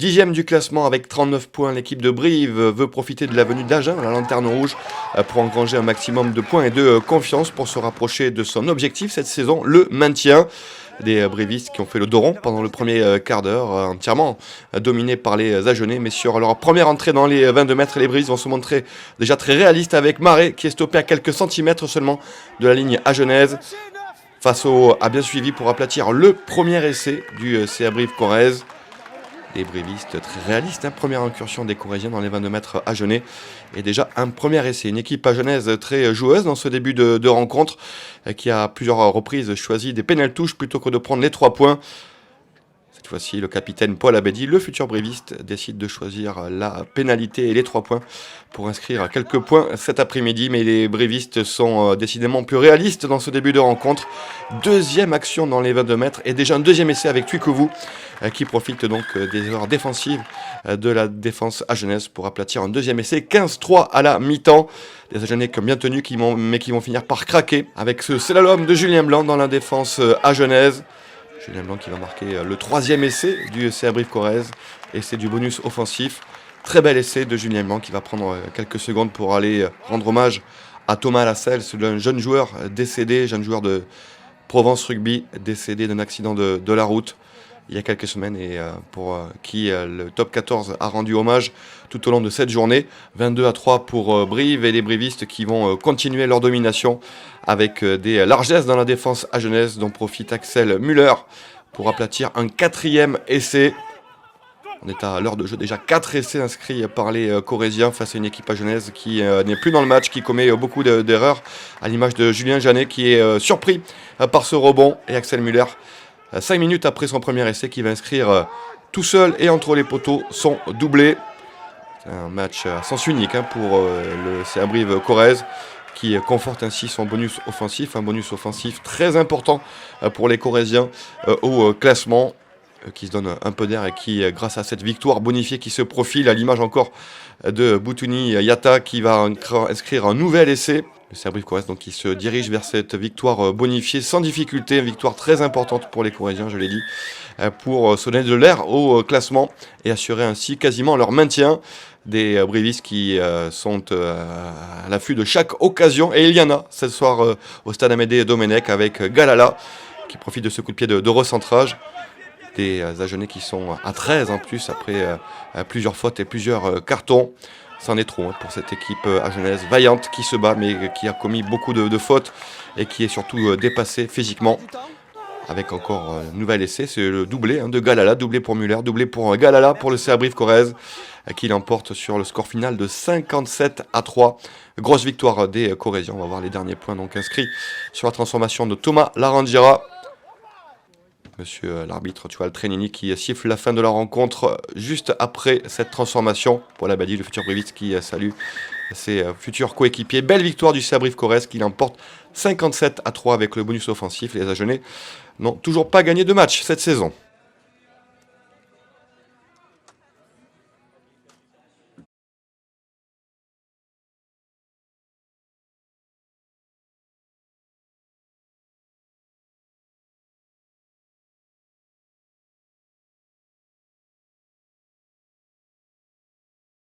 10e du classement avec 39 points. L'équipe de Brive veut profiter de la venue d'Agen, la lanterne rouge, pour engranger un maximum de points et de confiance pour se rapprocher de son objectif cette saison, le maintien. Des brivistes qui ont fait le dos rond pendant le premier quart d'heure, entièrement dominés par les Agenais. Mais sur leur première entrée dans les 22 mètres, les brivistes vont se montrer déjà très réalistes avec Marais qui est stoppé à quelques centimètres seulement de la ligne agenaise. Face à bien suivi pour aplatir le premier essai du CA Brive-Corrèze. Les brivistes très réalistes, première incursion des Corréziens dans les 22 mètres agenais. Et déjà un premier essai. Une équipe agenaise très joueuse dans ce début de rencontre qui a à plusieurs reprises choisi des pénal-touches plutôt que de prendre les 3 points. Cette fois-ci, le capitaine Paul Abedi, le futur briviste, décide de choisir la pénalité et les 3 points pour inscrire quelques points cet après-midi. Mais les brivistes sont décidément plus réalistes dans ce début de rencontre. Deuxième action dans les 22 mètres et déjà un deuxième essai avec Tuikovu qui profite donc des erreurs défensives de la défense agenaise pour aplatir un deuxième essai. 15-3 à la mi-temps. Les Agenais qui ont bien tenu mais qui vont finir par craquer avec ce slalom de Julien Blanc dans la défense agenaise. Julien Blanc qui va marquer le 3e essai du CA Brive-Corrèze. Essai du bonus offensif. Très bel essai de Julien Blanc qui va prendre quelques secondes pour aller rendre hommage à Thomas Lascelles, un jeune joueur décédé, jeune joueur de Provence Rugby, décédé d'un accident de la route il y a quelques semaines et pour qui le top 14 a rendu hommage tout au long de cette journée. 22-3 pour Brive et les brivistes qui vont continuer leur domination avec des largesses dans la défense agenaise dont profite Axel Müller pour aplatir un 4e essai. On est à l'heure de jeu, déjà 4 essais inscrits par les Corréziens face à une équipe agenaise qui n'est plus dans le match, qui commet beaucoup d'erreurs, à l'image de Julien Janet qui est surpris par ce rebond et Axel Müller 5 minutes après son premier essai qui va inscrire tout seul et entre les poteaux son doublé. C'est un match à sens unique pour le CA Brive-Corrèze qui conforte ainsi son bonus offensif, un bonus offensif très important pour les Corréziens au classement, qui se donne un peu d'air et qui, grâce à cette victoire bonifiée qui se profile, à l'image encore de Boutouni Yata qui va inscrire un nouvel essai. Le CA Brive-Corrèze donc qui se dirige vers cette victoire bonifiée sans difficulté, une victoire très importante pour les Corréziens, je l'ai dit, pour se donner de l'air au classement et assurer ainsi quasiment leur maintien. Des brivistes qui sont à l'affût de chaque occasion, et il y en a ce soir au stade Amédée Domenech avec Galala qui profite de ce coup de pied de recentrage. Des Agenais qui sont à 13 en plus après plusieurs fautes et plusieurs cartons. C'en est trop pour cette équipe agenaise vaillante qui se bat mais qui a commis beaucoup de fautes et qui est surtout dépassée physiquement. Avec encore un nouvel essai, c'est le doublé de Galala, doublé pour Müller, doublé pour Galala pour le CA Brive-Corrèze qui l'emporte sur le score final de 57-3. Grosse victoire des Corréziens. On va voir les derniers points donc inscrits sur la transformation de Thomas Larangira. Monsieur l'arbitre, tu vois, le Trenini qui siffle la fin de la rencontre juste après cette transformation. Paul Abadi, le futur briviste qui salue ses futurs coéquipiers. Belle victoire du CA Brive-Corrèze qui l'emporte 57-3 avec le bonus offensif. Les Agenais n'ont toujours pas gagné de match cette saison.